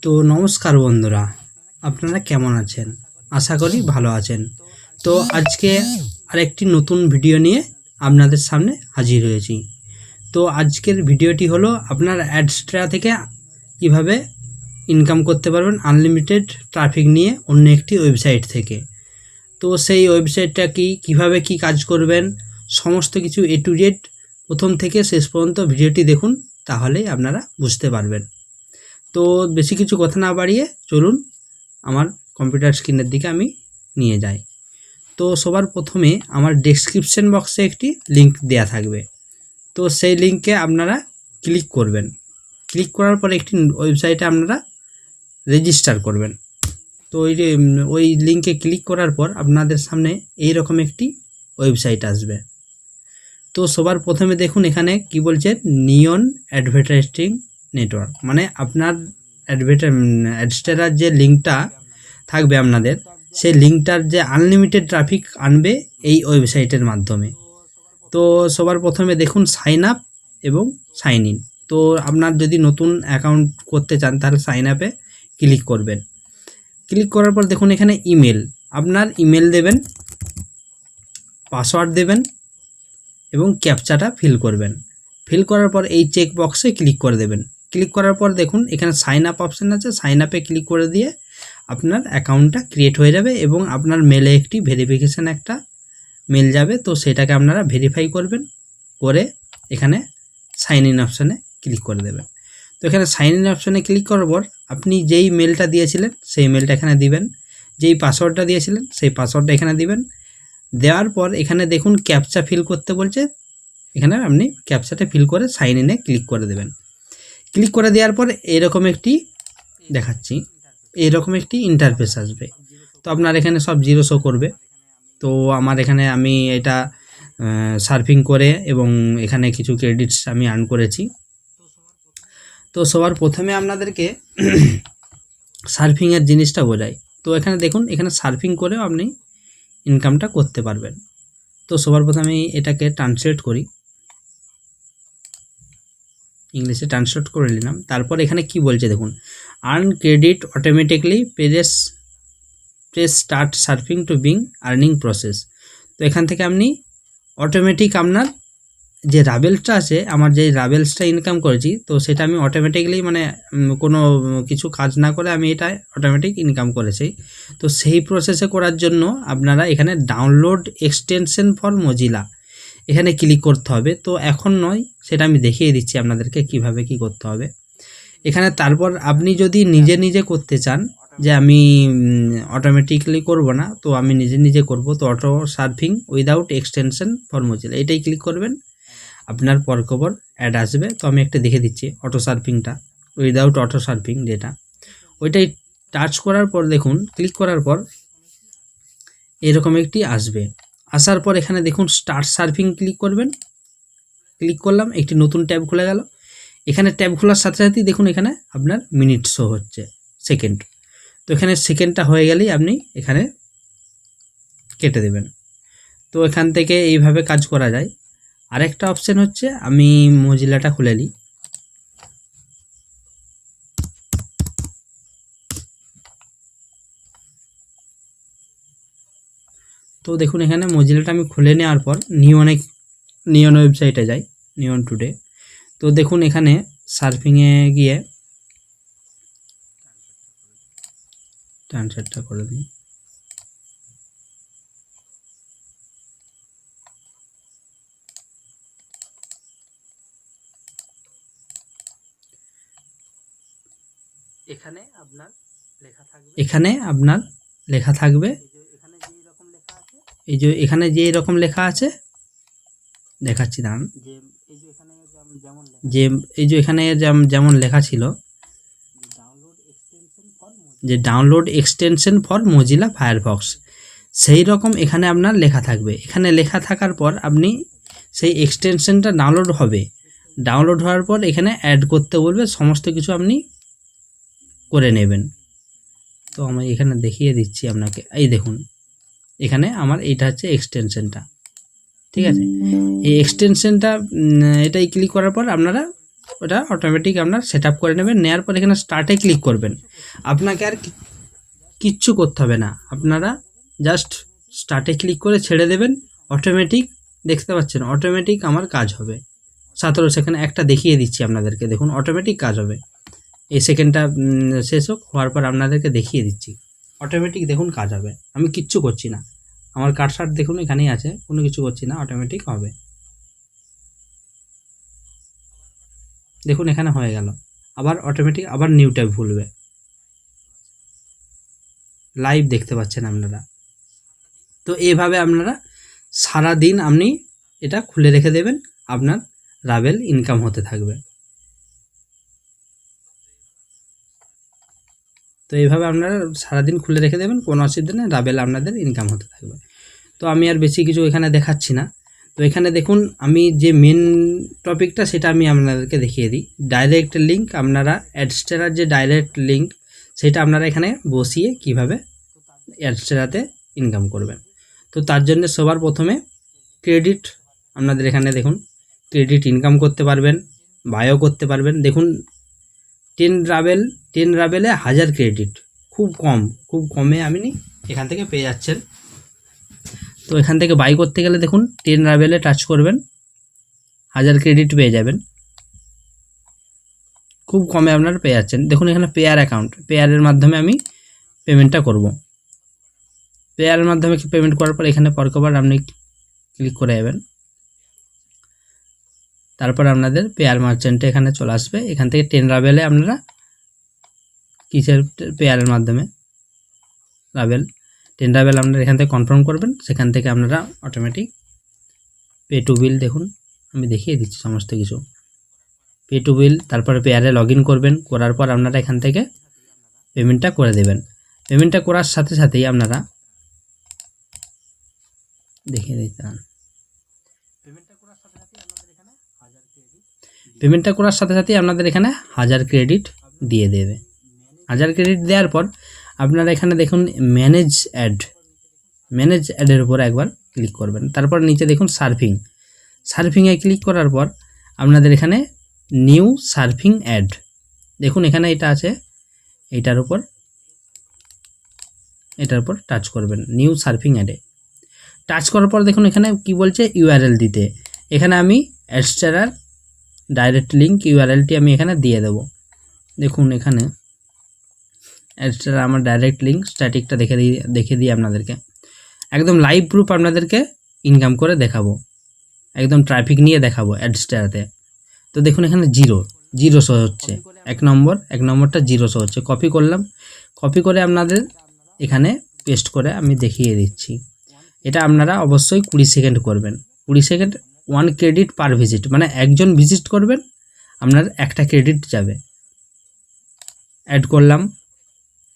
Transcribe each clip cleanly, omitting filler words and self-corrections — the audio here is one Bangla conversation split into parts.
তো নমস্কার বন্ধুরা, আপনারা কেমন আছেন? আশা করি ভালো আছেন। তো আজকে আরেকটি নতুন ভিডিও নিয়ে আপনাদের সামনে হাজির হয়েছি। তো আজকের ভিডিওটি হলো আপনার অ্যাডস্ট্রা থেকে কিভাবে ইনকাম করতে পারবেন আনলিমিটেড ট্রাফিক নিয়ে অন্য একটি ওয়েবসাইট থেকে। তো সেই ওয়েবসাইটটা কিভাবে কি কাজ করবেন, সমস্ত কিছু A to Z প্রথম থেকে শেষ পর্যন্ত ভিডিওটি দেখুন, তাহলেই আপনারা বুঝতে পারবেন। তো বেশি কিছু কথা না বাড়িয়ে চলুন আমার কম্পিউটার স্ক্রিনের দিকে আমি নিয়ে যাই। তো সবার প্রথমে আমার ডেসক্রিপশন বক্সে একটি লিঙ্ক দেয়া থাকবে। তো সেই লিঙ্কে আপনারা ক্লিক করবেন। ক্লিক করার পর একটি ওয়েবসাইটে আপনারা রেজিস্টার করবেন। তো ওই লিঙ্কে ক্লিক করার পর আপনাদের সামনে এই রকম একটি ওয়েবসাইট আসবে। তো সবার প্রথমে দেখুন এখানে কি বলছে, নিয়ন অ্যাডভার্টাইজিং নেটওয়ার্ক, মানে আপনার অ্যাডস্টেরার যে লিঙ্কটা থাকবে আপনাদের, সেই লিঙ্কটার যে আনলিমিটেড ট্রাফিক আনবে এই ওয়েবসাইটের মাধ্যমে। তো সবার প্রথমে দেখুন সাইন আপ এবং সাইন ইন। তো আপনার যদি নতুন অ্যাকাউন্ট করতে চান তাহলে সাইন আপে ক্লিক করবেন। ক্লিক করার পর দেখুন এখানে ইমেল, আপনার ইমেল দেবেন, পাসওয়ার্ড দেবেন এবং ক্যাপচাটা ফিল করবেন। ফিল করার পর এই চেক বক্সে ক্লিক করে দেবেন। ক্লিক করার পর দেখুন এখানে সাইন আপ অপশান আছে, সাইন আপে ক্লিক করে দিয়ে আপনার অ্যাকাউন্টটা ক্রিয়েট হয়ে যাবে এবং আপনার মেলে একটি ভেরিফিকেশান একটা মেল যাবে। তো সেটাকে আপনারা ভেরিফাই করবেন, করে এখানে সাইন ইন অপশানে ক্লিক করে দেবেন। তো এখানে সাইন ইন অপশানে ক্লিক করার পর আপনি যেই মেলটা দিয়েছিলেন সেই মেলটা এখানে দিবেন, যেই পাসওয়ার্ডটা দিয়েছিলেন সেই পাসওয়ার্ডটা এখানে দিবেন। দেওয়ার পর এখানে দেখুন ক্যাপচা ফিল করতে বলছে, এখানে আপনি ক্যাপচাটা ফিল করে সাইন ইনে ক্লিক করে দেবেন। ক্লিক করে দেওয়ার পর এরকম একটি দেখাচ্ছি, এরকম একটি ইন্টারফেস আসবে। তো আপনার এখানে সব জিরো শো করবে। তো আমার এখানে আমি এটা সার্ফিং করে এবং এখানে কিছু ক্রেডিটস আমি আর্ন করেছি। তো সবার প্রথমে আপনাদেরকে সার্ফিংয়ের জিনিসটা বোঝাই। তো এখানে দেখুন এখানে সার্ফিং করেও আপনি ইনকামটা করতে পারবেন। তো সবার প্রথমে আমি এটাকে ট্রান্সলেট করি, ইংলিশে ট্রান্সলেট করে নিলাম। তারপর এখানে কি বলছে দেখুন, earn credit automatically press start surfing to being earning process. তো এখান থেকে আপনি অটোমেটিক আপনার যে রাবেলসটা আছে, আমার যে রাবেলসটা ইনকাম করেছি, তো সেটা আমি অটোমেটিকলি মানে কোনো কিছু কাজ না করে আমি এটা অটোমেটিক ইনকাম করেছি। তো সেই প্রসেসে করার জন্য আপনারা এখানে ডাউনলোড এক্সটেনশন ফর মজিলা এখানে ক্লিক করতে হবে। তো এখন নয়, সেটা আমি দেখিয়ে দিচ্ছি আপনাদেরকে কিভাবে কি করতে হবে এখানে। তারপর আপনি যদি নিজে নিজে করতে চান যে আমি অটোমেটিকলি করব না, তো আমি নিজে নিজে করব, তো auto surfing without extension for Mozilla এটাই ক্লিক করবেন। আপনার পরখবর অ্যাড আসবে। তো আমি একটা দেখে দিচ্ছি অটো সার্ফিংটা, উইদাউট অটো সার্ফিং যেটা, ওইটাই টাচ করার পর দেখুন ক্লিক করার পর এরকম একটি আসবে। আসার পর এখানে দেখুন স্টার্ট সার্ফিং ক্লিক করবেন। ক্লিক করলাম, একটি নতুন ট্যাব খুলে গেল। এখানে ট্যাব খোলার সাথে সাথেই দেখুন এখানে আপনার মিনিট শো হচ্ছে, সেকেন্ড। তো এখানে সেকেন্ডটা হয়ে গেলেই আপনি এখানে কেটে দেবেন। তো এখান থেকে এইভাবে কাজ করা যায়। আরেকটা অপশান হচ্ছে, আমি মজিলাটা খুলে নিই। তো দেখুন এখানে মজিলাটা আমি খুলে নেওয়ার পর নিয়ন ওয়েবসাইটে যাই, নিয়ন টুডে। তো দেখুন এখানে সার্ফিংয়ে গিয়ে ট্রান্সলেটটা করে দিই। এখানে আপনার লেখা থাকবে, এই যে এখানে যে এরকম লেখা আছে, দেখাচ্ছি দাঁড়ান, যে এই যে এখানে যেমন লেখা ছিল যে download extension for Mozilla Firefox, সেই রকম এখানে আপনার লেখা থাকবে। এখানে লেখা থাকার পর আপনি সেই এক্সটেনশনটা ডাউনলোড হবে। ডাউনলোড হওয়ার পর এখানে অ্যাড করতে বলবে, সমস্ত কিছু আপনি করে নেবেন। তো আমি এখানে দেখিয়ে দিচ্ছি আপনাকে, এই দেখুন এখানে আমার এইটা হচ্ছে এক্সটেনশনটা, ঠিক আছে। এই এক্সটেনশনটা এটাই ক্লিক করার পর আপনারা ওটা অটোমেটিক আপনার সেট আপ করে নেবেন। নেওয়ার পর এখানে স্টার্টে ক্লিক করবেন। আপনাকে আর কিচ্ছু করতে হবে না, আপনারা জাস্ট স্টার্টে ক্লিক করে ছেড়ে দেবেন, অটোমেটিক দেখতে পাচ্ছেন অটোমেটিক আমার কাজ হবে। 17 সেকেন্ড একটা দেখিয়ে দিচ্ছি আপনাদেরকে, দেখুন অটোমেটিক কাজ হবে। এই সেকেন্ডটা শেষ হওয়ার পর আপনাদেরকে দেখিয়ে দিচ্ছি, অটোমেটিক দেখুন কাজ হবে, আমি কিচ্ছু করছি না, আমার কার্সার দেখুন এখানেই আছে, কোনো কিছু করছি না, অটোমেটিক হবে। দেখুন এখানে হয়ে গেল, আবার অটোমেটিক আবার নিউ ট্যাব খুলবে, লাইভ দেখতে পাচ্ছেন আপনারা। তো এইভাবে আপনারা সারা দিন আপনি এটা খুলে রেখে দেবেন, আপনার রাভেল ইনকাম হতে থাকবে। তো এইভাবে আপনারা সারাদিন খুলে রেখে দেবেন, কোনো অসুবিধা নেই, রাভেল আপনাদের ইনকাম হতে থাকবে। তো আমি আর বেশি কিছু এখানে দেখাচ্ছি না। তো এখানে দেখুন আমি যে মেন টপিকটা সেটা আমি আপনাদেরকে দেখিয়ে দিই। ডাইরেক্ট লিঙ্ক, আপনারা অ্যাডস্টেরার যে ডাইরেক্ট লিঙ্ক সেটা আপনারা এখানে বসিয়ে কিভাবে অ্যাডস্টেরাতে ইনকাম করবেন। তো তার জন্য সবার প্রথমে ক্রেডিট, আপনাদের এখানে দেখুন ক্রেডিট ইনকাম করতে পারবেন, বায়ো করতে পারবেন। দেখুন 10 রাভেলে 1000 ক্রেডিট, খুব কমে আপনি এখান থেকে পেয়ে যাচ্ছেন। তো এখান থেকে বাই করতে গেলে দেখুন 10 রাভেলে টাচ করবেন, 1000 ক্রেডিট পেয়ে যাবেন, খুব কমে আপনারা পেয়ে যাচ্ছেন। দেখুন এখানে পেয়ার অ্যাকাউন্ট, পেয়ারের মাধ্যমে আমি পেমেন্টটা করব। পেয়ারের মাধ্যমে পেমেন্ট করার পর এখানে পরকবার আপনি ক্লিক করে যাবেন, তারপর আপনাদের পেয়ার মার্চেন্টে এখানে চলে আসবে। এখান থেকে 10 রাভেলে আপনারা কিসের পেয়ারের মাধ্যমে রাভেল 10 রাভেল আপনারা এখান থেকে কনফার্ম করবেন, সেখান থেকে আপনারা অটোমেটিক পে টু বিল, দেখুন আমি দেখিয়ে দিচ্ছি সমস্ত কিছু, পে টু বিল, তারপরে পেয়ারে লগ ইন করবেন, করার পর আপনারা এখান থেকে পেমেন্টটা করে দেবেন। পেমেন্টটা করার সাথে সাথেই আপনারা দেখিয়ে দিতাম, পেমেন্টটা করার সাথে সাথেই আপনাদের এখানে 1000 ক্রেডিট দিয়ে দেবে। 1000 ক্রেডিট দেওয়ার পর আপনারা এখানে দেখুন ম্যানেজ অ্যাডের উপর একবার ক্লিক করবেন, তারপর নিচে দেখুন সার্ফিংয়ে ক্লিক করার পর আপনাদের এখানে নিউ সার্ফিং অ্যাড, দেখুন এখানে এটা আছে, এটার উপর টাচ করবেন, নিউ সার্ফিং অ্যাডে টাচ করার পর দেখুন এখানে কি বলছে ইউআরএল দিতে। এখানে আমি অ্যাডস্টেরার ডাইরেক্ট লিঙ্ক ইউআরএলটি আমি এখানে দিয়ে দেব। দেখুন এখানে অ্যাডস্টেরার আমার ডাইরেক্ট লিঙ্ক স্ট্যাটিকটা দেখে দিই আপনাদেরকে, একদম লাইভ প্রুফ আপনাদেরকে ইনকাম করে দেখাবো, একদম ট্রাফিক নিয়ে দেখাবো অ্যাডস্টেরাতে। তো দেখুন এখানে জিরো শো হচ্ছে, এক নম্বরটা জিরো শো হচ্ছে। কপি করে আপনাদের এখানে পেস্ট করে আমি দেখিয়ে দিচ্ছি। এটা আপনারা অবশ্যই 20 সেকেন্ড করবেন, 20 সেকেন্ড 1 ক্রেডিট পার ভিজিট, মানে একজন ভিজিট করবেন আপনার একটা ক্রেডিট যাবে। অ্যাড করলাম,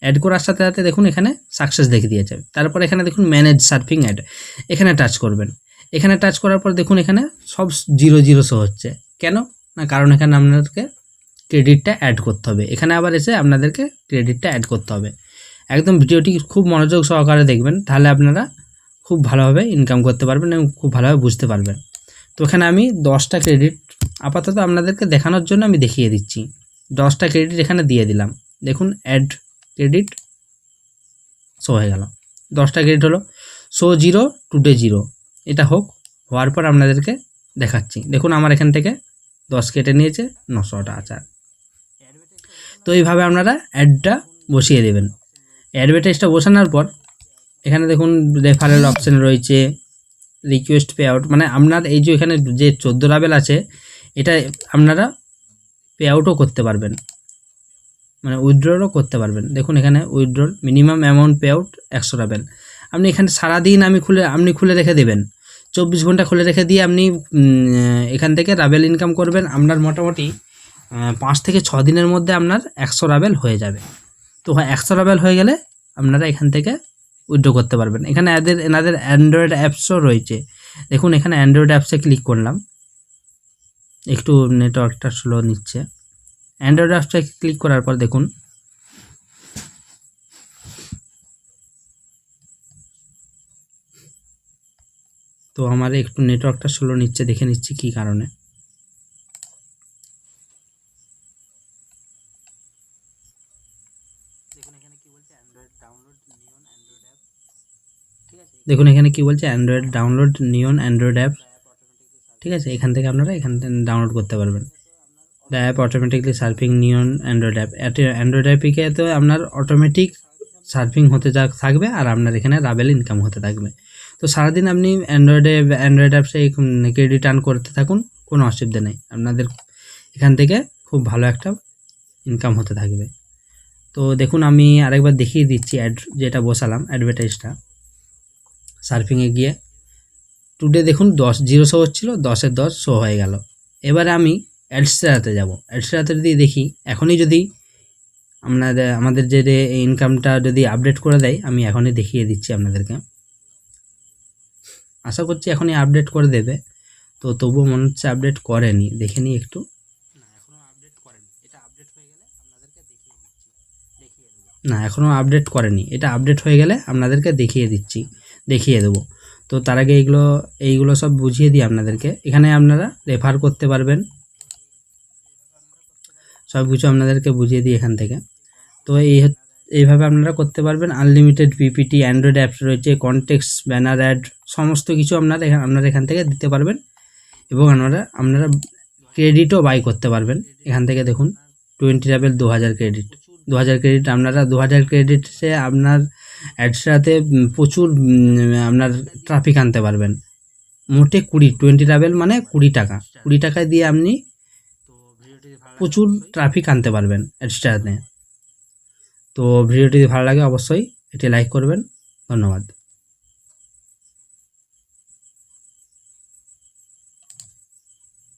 অ্যাড করার সাথে সাথে দেখুন এখানে সাকসেস দেখে দিয়েছে। তারপর এখানে দেখুন ম্যানেজ সার্ফিং অ্যাড, এখানে টাচ করবেন। এখানে টাচ করার পর দেখুন এখানে সব 0 শো হচ্ছে, কেন না, কারণ এখানে আপনাদেরকে ক্রেডিটটা অ্যাড করতে হবে। এখানে আবার এসে আপনাদেরকে ক্রেডিটটা অ্যাড করতে হবে। একদম ভিডিওটি খুব মনোযোগ সহকারে দেখবেন, তাহলে আপনারা খুব ভালোভাবে ইনকাম করতে পারবেন এবং খুব ভালোভাবে বুঝতে পারবেন। তো এখানে আমি 10টা ক্রেডিট আপাতত আপনাদেরকে দেখানোর জন্য আমি দেখিয়ে দিচ্ছি, 10টা ক্রেডিট এখানে দিয়ে দিলাম। দেখুন অ্যাড ক্রেডিট শো হয়ে গেল, 10টা ক্রেডিট হলো। শো 0 টুডে 0, এটা হওয়ার পর আপনাদেরকে দেখাচ্ছি। দেখুন আমার এখান থেকে 10 কেটে নিয়েছে, 900টা আছে। তো এইভাবে আপনারা অ্যাডটা বসিয়ে দেবেন। অ্যাডভার্টাইজটা বসানোর পর এখানে দেখুন রেফারেল অপশান রয়েছে, রিকোয়েস্ট পে আউট, মানে আপনার এই যে এখানে যে 14 রাভেল আছে এটা আপনারা পে আউটও করতে পারবেন, মানে উইথড্রলও করতে পারবেন। দেখুন এখানে withdrawal minimum amount pay out 100 ravel. আপনি এখানে সারাদিন আপনি খুলে রেখে দেবেন, 24 ঘন্টা খুলে রেখে দিয়ে আপনি এখান থেকে রাভেল ইনকাম করবেন। আপনার মোটামুটি 5 থেকে 6 দিনের মধ্যে আপনার 100 রাভেল হয়ে যাবে। তো 100 রাভেল হয়ে গেলে আপনারা এখান থেকে উইথড্র করতে পারবেন। এখানে এনাদের অ্যান্ড্রয়েড অ্যাপসও রয়েছে। দেখুন এখানে অ্যান্ড্রয়েড অ্যাপসে ক্লিক করলাম, একটু নেটওয়ার্কটা স্লো নিচ্ছে। অ্যান্ড্রয়েড অ্যাপসে ক্লিক করার পর দেখুন তো আমার একটু নেটওয়ার্কটা স্লো নিচ্ছে, দেখে নিচ্ছি কী কারণে। দেখুন এখানে কি বলছে অ্যান্ড্রয়েড ডাউনলোড নিয়ন অ্যান্ড্রয়েড অ্যাপ, ঠিক আছে। এখান থেকে আপনারা এখান থেকে ডাউনলোড করতে পারবেন। দ্য অ্যাপ অটোমেটিকলি সার্ফিং নিয়ন অ্যান্ড্রয়েড অ্যাপ। অ্যান্ড্রয়েড অ্যাপিকে তো আপনার অটোমেটিক সার্ফিং হতে থাকবে আর আপনার এখানে রাবেল ইনকাম হতে থাকবে। তো সারাদিন আপনি অ্যান্ড্রয়েড অ্যাপসে ক্রেডিট আর্ন করতে থাকুন, কোনো অসুবিধা নেই। আপনাদের এখান থেকে খুব ভালো একটা ইনকাম হতে থাকবে। তো দেখুন আমি আরেকবার দেখিয়ে দিচ্ছি অ্যাড যেটা বসালাম অ্যাডভার্টাইজটা। সার্ফিংয়ে গিয়ে টুডে দেখুন 10 শো হচ্ছিলো, 10 শো হয়ে গেল। এবারে আমি অ্যাডস্ট্রাতে যাব। অ্যাডস্ট্রাতে যদি দেখি এখনই যদি আমাদের যে ইনকামটা যদি আপডেট করে দেয়, আমি এখনই দেখিয়ে দিচ্ছি আপনাদেরকে। আশা করছি এখনই আপডেট করে দেবে। তো তবুও মনে হচ্ছে আপডেট করেনি, দেখে নিই একটু। না এখনও আপডেট করেনি, এটা আপডেট হয়ে গেলে আপনাদেরকে দেখিয়ে দেবো। তো তার আগে এইগুলো সব বুঝিয়ে দিই আপনাদেরকে। এখানে আপনারা রেফার করতে পারবেন, সব কিছু আপনাদেরকে বুঝিয়ে দিই এখান থেকে। তো এইভাবে আপনারা করতে পারবেন। আনলিমিটেড পিপিটি, অ্যান্ড্রয়েড অ্যাপস রয়েছে, কনটেক্সট, ব্যানার অ্যাড, সমস্ত কিছু আপনারা এখান থেকে দিতে পারবেন। এবং আপনারা ক্রেডিটও বাই করতে পারবেন এখান থেকে। দেখুন 20 রাবেল 2000 ক্রেডিট, 2000 ক্রেডিট আপনারা 2000 ক্রেডিটে আপনার অ্যাডসটাতে প্রচুর আপনার ট্রাফিক আনতে পারবেন। মোটে 20 রাবেল মানে 20 টাকা, 20 টাকায় দিয়ে আপনি প্রচুর ট্রাফিক আনতে পারবেন অ্যাডসটাতে। তো ভিডিওটি ভালো লাগে অবশ্যই এটি লাইক করবেন। ধন্যবাদ।